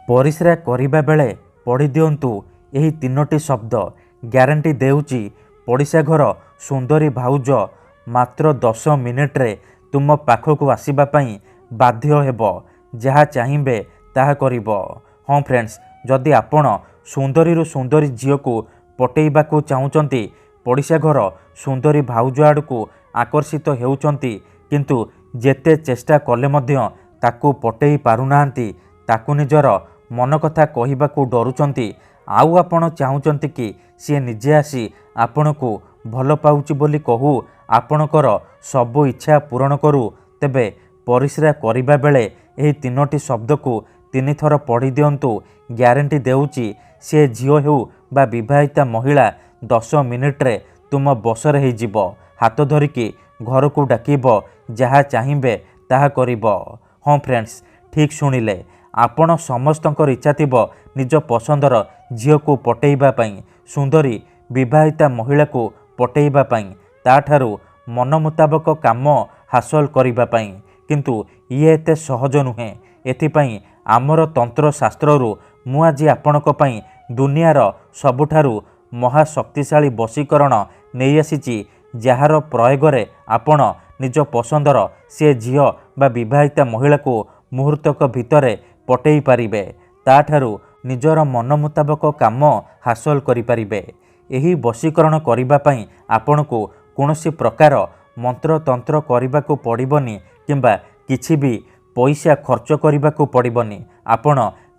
ପରିସ୍ରା କରିବା ବେଳେ ପଢ଼ି ଦିଅନ୍ତୁ ଏହି ତିନୋଟି ଶବ୍ଦ। ଗ୍ୟାରେଣ୍ଟି ଦେଉଛି ପଡ଼ିଶା ଘର ସୁନ୍ଦରୀ ଭାଉଜ ମାତ୍ର 10 ମିନିଟ୍ରେ ତୁମ ପାଖକୁ ଆସିବା ପାଇଁ ବାଧ୍ୟ ହେବ। ଯାହା ଚାହିଁବେ ତାହା କରିବ। ହଁ ଫ୍ରେଣ୍ଡସ୍, ଯଦି ଆପଣ ସୁନ୍ଦରୀରୁ ସୁନ୍ଦରୀ ଝିଅକୁ ପଟେଇବାକୁ ଚାହୁଁଛନ୍ତି, ପଡ଼ିଶା ଘର ସୁନ୍ଦରୀ ଭାଉଜ ଆଡ଼କୁ ଆକର୍ଷିତ ହେଉଛନ୍ତି, କିନ୍ତୁ ଯେତେ ଚେଷ୍ଟା କଲେ ମଧ୍ୟ ତାକୁ ପଟେଇ ପାରୁନାହାନ୍ତି, ତାକୁ ନିଜର ମନ କଥା କହିବାକୁ ଡରୁଛନ୍ତି, ଆଉ ଆପଣ ଚାହୁଁଛନ୍ତି କି ସିଏ ନିଜେ ଆସି ଆପଣଙ୍କୁ ଭଲ ପାଉଛି ବୋଲି କହୁ, ଆପଣଙ୍କର ସବୁ ଇଚ୍ଛା ପୂରଣ କରୁ, ତେବେ ପରିସ୍ରା କରିବା ବେଳେ ଏହି ତିନୋଟି ଶବ୍ଦକୁ 3 ଥର ପଢ଼ି ଦିଅନ୍ତୁ। ଗ୍ୟାରେଣ୍ଟି ଦେଉଛି ସେ ଝିଅ ହେଉ ବା ବିବାହିତା ମହିଳା 10 ମିନିଟ୍ରେ ତୁମ ବଶରେ ହେଇଯିବ। ହାତ ଧରିକି ଘରକୁ ଡାକିବ, ଯାହା ଚାହିଁବେ ତାହା କରିବ। ହଁ ଫ୍ରେଣ୍ଡସ୍, ଠିକ୍ ଶୁଣିଲେ। ଆପଣ ସମସ୍ତଙ୍କର ଇଚ୍ଛା ଥିବ ନିଜ ପସନ୍ଦର ଝିଅକୁ ପଟେଇବା ପାଇଁ, ସୁନ୍ଦରୀ ବିବାହିତା ମହିଳାକୁ ପଟେଇବା ପାଇଁ, ତାଠାରୁ ମନ ମୁତାବକ କାମ ହାସଲ କରିବା ପାଇଁ। କିନ୍ତୁ ଇଏ ଏତେ ସହଜ ନୁହେଁ। ଏଥିପାଇଁ ଆମର ତନ୍ତ୍ରଶାସ୍ତ୍ରରୁ ମୁଁ ଆଜି ଆପଣଙ୍କ ପାଇଁ ଦୁନିଆର ସବୁଠାରୁ ମହାଶକ୍ତିଶାଳୀ ବଶୀକରଣ ନେଇ ଆସିଛି, ଯାହାର ପ୍ରୟୋଗରେ ଆପଣ ନିଜ ପସନ୍ଦର ସେ ଝିଅ ବା ବିବାହିତା ମହିଳାକୁ ମୁହୂର୍ତ୍ତକ ଭିତରେ ପଟେଇ ପାରିବେ, ତାଠାରୁ ନିଜର ମନ ମୁତାବକ କାମ ହାସଲ କରିପାରିବେ। ଏହି ବଶୀକରଣ କରିବା ପାଇଁ ଆପଣଙ୍କୁ କୌଣସି ପ୍ରକାର ମନ୍ତ୍ରତନ୍ତ୍ର କରିବାକୁ ପଡ଼ିବନି କିମ୍ବା କିଛି ବି ପଇସା ଖର୍ଚ୍ଚ କରିବାକୁ ପଡ଼ିବନି। ଆପଣ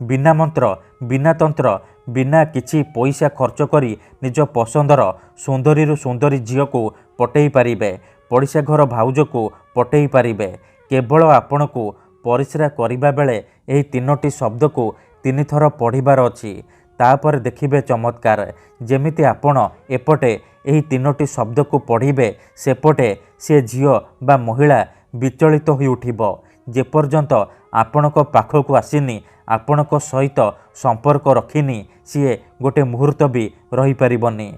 ବିନା ମନ୍ତ୍ର, ବିନା ତନ୍ତ୍ର, ବିନା କିଛି ପଇସା ଖର୍ଚ୍ଚ କରି ନିଜ ପସନ୍ଦର ସୁନ୍ଦରୀରୁ ସୁନ୍ଦରୀ ଝିଅକୁ ପଟେଇ ପାରିବେ, ପଡ଼ିଶା ଘର ଭାଉଜକୁ ପଟେଇ ପାରିବେ। କେବଳ ଆପଣଙ୍କୁ ପରିସ୍ରା କରିବା ବେଳେ ଏହି ତିନୋଟି ଶବ୍ଦକୁ 3 ଥର ପଢ଼ିବାର ଅଛି। ତାପରେ ଦେଖିବେ ଚମତ୍କାର। ଯେମିତି ଆପଣ ଏପଟେ ଏହି ତିନୋଟି ଶବ୍ଦକୁ ପଢ଼ିବେ, ସେପଟେ ସେ ଝିଅ ବା ମହିଳା ବିଚଳିତ ହୋଇ ଉଠିବ। ଯେପର୍ଯ୍ୟନ୍ତ ଆପଣଙ୍କ ପାଖକୁ ଆସିନି, ଆପଣଙ୍କ ସହିତ ସମ୍ପର୍କ ରଖିନି, ସିଏ ଗୋଟେ ମୁହୂର୍ତ୍ତ ବି ରହିପାରିବନି।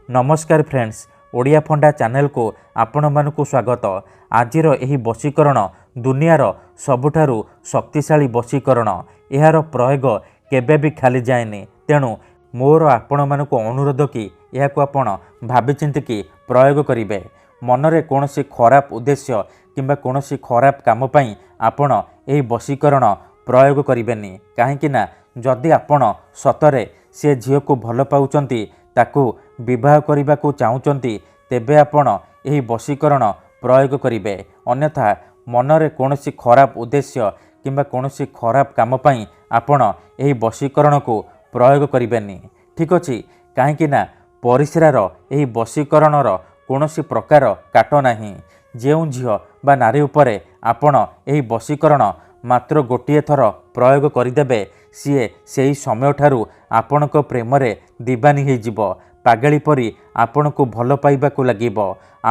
ନମସ୍କାର ଫ୍ରେଣ୍ଡସ୍, ଓଡ଼ିଆ ଫଣ୍ଡା ଚ୍ୟାନେଲକୁ ଆପଣମାନଙ୍କୁ ସ୍ୱାଗତ। ଆଜିର ଏହି ବଶୀକରଣ ଦୁନିଆର ସବୁଠାରୁ ଶକ୍ତିଶାଳୀ ବଶୀକରଣ। ଏହାର ପ୍ରୟୋଗ କେବେ ବି ଖାଲି ଯାଏନି। ତେଣୁ ମୋର ଆପଣମାନଙ୍କୁ ଅନୁରୋଧ କି ଏହାକୁ ଆପଣ ଭାବିଚିନ୍ତିକି ପ୍ରୟୋଗ କରିବେ। ମନରେ କୌଣସି ଖରାପ ଉଦ୍ଦେଶ୍ୟ କିମ୍ବା କୌଣସି ଖରାପ କାମ ପାଇଁ ଆପଣ ଏହି ବଶୀକରଣ ପ୍ରୟୋଗ କରିବେନି। କାହିଁକି ନା ଯଦି ଆପଣ ସତରେ ସେ ଝିଅକୁ ଭଲ ପାଉଛନ୍ତି, ତାକୁ ବିବାହ କରିବାକୁ ଚାହୁଁଛନ୍ତି, ତେବେ ଆପଣ ଏହି ବଶୀକରଣ ପ୍ରୟୋଗ କରିବେ। ଅନ୍ୟଥା ମନରେ କୌଣସି ଖରାପ ଉଦ୍ଦେଶ୍ୟ କିମ୍ବା କୌଣସି ଖରାପ କାମ ପାଇଁ ଆପଣ ଏହି ବଶୀକରଣକୁ ପ୍ରୟୋଗ କରିବେନି। ଠିକ୍ ଅଛି? କାହିଁକି ନା ପରିସ୍ରାର ଏହି ବଶୀକରଣର କୌଣସି ପ୍ରକାର କାଟ ନାହିଁ। ଯେଉଁ ଝିଅ ବା ନାରୀ ଉପରେ ଆପଣ ଏହି ବଶୀକରଣ ମାତ୍ର ଗୋଟିଏ ଥର ପ୍ରୟୋଗ କରିଦେବେ, ସିଏ ସେହି ସମୟଠାରୁ ଆପଣଙ୍କ ପ୍ରେମରେ ଦିବାନୀ ହେଇଯିବ। ପାଗଳି ପରି ଆପଣଙ୍କୁ ଭଲ ପାଇବାକୁ ଲାଗିବ।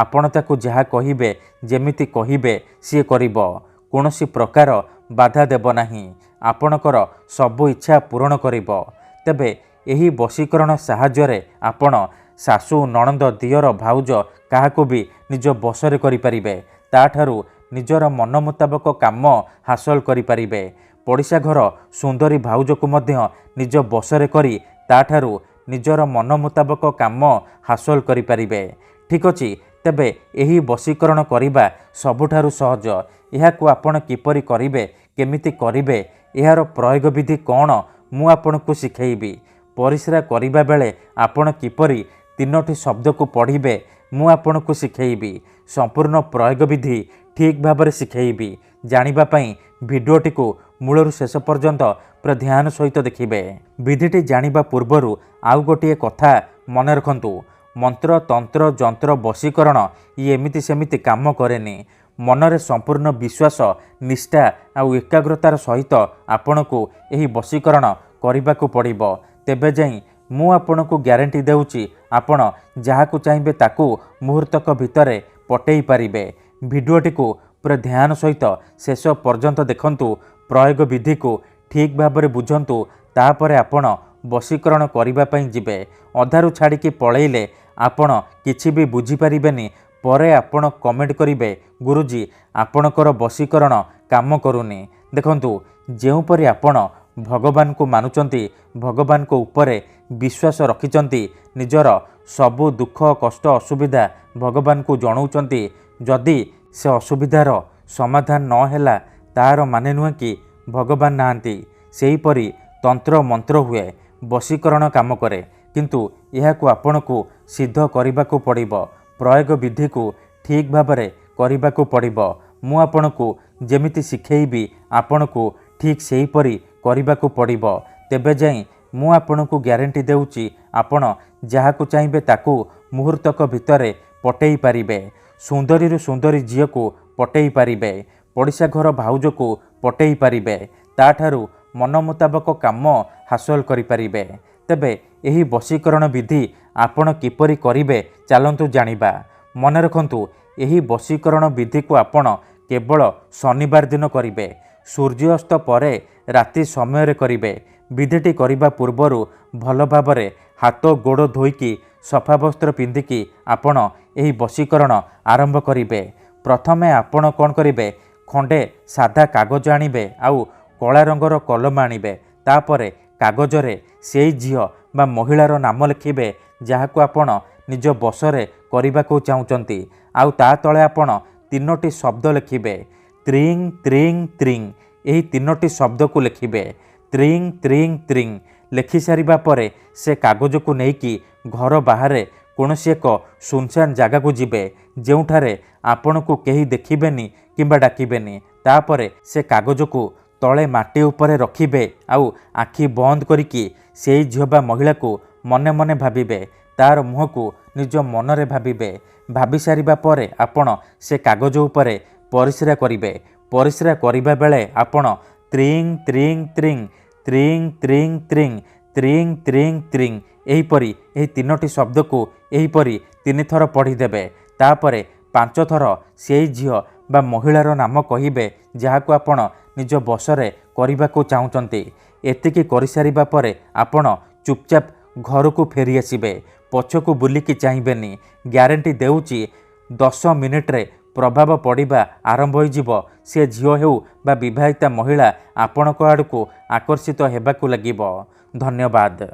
ଆପଣ ତାକୁ ଯାହା କହିବେ, ଯେମିତି କହିବେ ସିଏ କରିବ। କୌଣସି ପ୍ରକାର ବାଧା ଦେବ ନାହିଁ। ଆପଣଙ୍କର ସବୁ ଇଚ୍ଛା ପୂରଣ କରିବ। ତେବେ ଏହି ବଶୀକରଣ ସାହାଯ୍ୟରେ ଆପଣ ଶାଶୁ, ନଣନ୍ଦ, ଦିଅର, ଭାଉଜ କାହାକୁ ବି ନିଜ ବଶରେ କରିପାରିବେ। ତାଠାରୁ ନିଜର ମନ ମୁତାବକ କାମ ହାସଲ କରିପାରିବେ। ପଡ଼ିଶା ଘର ସୁନ୍ଦରୀ ଭାଉଜକୁ ମଧ୍ୟ ନିଜ ବଶରେ କରି ତାଠାରୁ ନିଜର ମନ ମୁତାବକ କାମ ହାସଲ କରିପାରିବେ। ଠିକ୍ ଅଛି? ତେବେ ଏହି ବଶୀକରଣ କରିବା ସବୁଠାରୁ ସହଜ। ଏହାକୁ ଆପଣ କିପରି କରିବେ, କେମିତି କରିବେ, ଏହାର ପ୍ରୟୋଗ ବିଧି କ'ଣ, ମୁଁ ଆପଣଙ୍କୁ ଶିଖେଇବି। ପରିସ୍ରା କରିବା ବେଳେ ଆପଣ କିପରି 3ଟି ଶବ୍ଦକୁ ପଢ଼ିବେ, ମୁଁ ଆପଣଙ୍କୁ ଶିଖେଇବି। ସମ୍ପୂର୍ଣ୍ଣ ପ୍ରୟୋଗ ବିଧି ଠିକ୍ ଭାବରେ ଶିଖେଇବି। ଜାଣିବା ପାଇଁ ଭିଡ଼ିଓଟିକୁ ମୂଳରୁ ଶେଷ ପର୍ଯ୍ୟନ୍ତ ପୁରା ଧ୍ୟାନ ସହିତ ଦେଖିବେ। ବିଧିଟି ଜାଣିବା ପୂର୍ବରୁ ଆଉ ଗୋଟିଏ କଥା ମନେ ରଖନ୍ତୁ। ମନ୍ତ୍ର, ତନ୍ତ୍ର, ଯନ୍ତ୍ର, ବଶୀକରଣ ଇଏ ଏମିତି ସେମିତି କାମ କରେନି। ମନରେ ସମ୍ପୂର୍ଣ୍ଣ ବିଶ୍ୱାସ, ନିଷ୍ଠା ଆଉ ଏକାଗ୍ରତାର ସହିତ ଆପଣଙ୍କୁ ଏହି ବଶୀକରଣ କରିବାକୁ ପଡ଼ିବ। ତେବେ ଯାଇ ମୁଁ ଆପଣଙ୍କୁ ଗ୍ୟାରେଣ୍ଟି ଦେଉଛି ଆପଣ ଯାହାକୁ ଚାହିଁବେ ତାକୁ ମୁହୂର୍ତ୍ତକ ଭିତରେ ପଟେଇ ପାରିବେ। ଭିଡ଼ିଓଟିକୁ ପୁରା ଧ୍ୟାନ ସହିତ ଶେଷ ପର୍ଯ୍ୟନ୍ତ ଦେଖନ୍ତୁ। ପ୍ରୟୋଗ ବିଧିକୁ ଠିକ୍ ଭାବରେ ବୁଝନ୍ତୁ। ତାପରେ ଆପଣ ବଶୀକରଣ କରିବା ପାଇଁ ଯିବେ। ଅଧାରୁ ଛାଡ଼ିକି ପଳେଇଲେ ଆପଣ କିଛି ବି ବୁଝିପାରିବେନି। ପରେ ଆପଣ କମେଣ୍ଟ କରିବେ, ଗୁରୁଜୀ ଆପଣଙ୍କର ବଶୀକରଣ କାମ କରୁନି। ଦେଖନ୍ତୁ, ଯେଉଁପରି ଆପଣ भगवान को मानुचंती भगवान को उपरे विश्वास रखिचंती निजर सबु दुख कष्ट असुविधा भगवान को जणाउचंती जदि से असुविधार समाधान न हैला तार माने नुहे कि भगवान नाहांती। सेहीपरि तंत्र मंत्र हुए वशीकरण काम करे किंतु यहाकू आपनकू सिद्ध करने को पड़िबो प्रयोग विधि को ठीक भाबरे करने को पड़िबो। मु आपनकू जेमिति शिखेइबी आपनकू ठीक सेहीपरि करने को पड़िबो। तेबे जाई मु आपनकू ग्यारंटी देउची आपण जहाकू चाहिए ताकू मुहूर्तक भितरे पटेई पारिबे। सुंदरी सुंदरी झील को पटेई पारिबे पड़िशा घर भाउज को पटेई पारिबे ताठारू मन मुताबक काम हासिल करि पारिबे। तेबे एही वशीकरण विधि आपण किपरि करिबे चलंतु जानिबा। मन रखंतु एही वशीकरण विधि को आपण केवल शनिवार दिन करिबे सूर्यास्त परे राति समय रे करिबे। विधिटी करिबा पूर्वरु भल भाबरे हाथ गोड़ धोईकी सफा वस्त्र पिंधिकी आपण एही वशीकरण आरंभ करिबे। प्रथमे आपण कोन करिबे खंडे सादा कागज आनिबे आउ कला रंगर कलम आनिबे तापरे कागजरे सेई झियो बा महिलार नाम लिखिबे जहाकू आपण निज बसरे करने चाहूँगी। आउ ता तले आपण तीनोटी शब्द लिखिबे त्रिंग त्रिंग त्रिंग यही तीनोटी शब्द को लिखिबे त्रिंग त्रिंग त्रिंग लिखि सारिबा परे से कागज को नेकी घर बाहर कौनसी एक सुनसान जगह को जिबे जेउठारे आपण को केही देखिबेनी किंबा डाकिबेनी। तापरे से कागज को तले माटी उपरे रखिबे आउ आखि बंद करिकी सेई झियो बा महिला को मने मने भाबिबे तार मुह को निज मनरे भाबिबे। भाबी सारिबा परे आपण से कागज उपरे परिस्रा करिबे। परिस्रा करिबा बेले आपण त्रिंग त्रिंग त्रिंग त्रिंग त्रिंग त्रिंग त्रिंग त्रिंग त्रिंग एहीपरि एही तीनोटी शब्द को एहीपरि 3 थर पढ़ीदेवे। तापरे 5 थर सेई झियो बा महिलार नाम कहिबे जहाकू आपण निज बसरे करने को चाहूँगी। एतिकी करिसारिबा परे आपण चुपचाप घर को फेरी आसिबे पछकू बुलिकी चाहिबेनी। ग्यारंटी देउची 10 मिनिट्रे प्रभाव पड़िबा आरंभ होइजिबो। से झियो हेउ बा विवाहिता महिला आपणक आड़कू आकर्षित हेबाकू लागिबो। धन्यवाद।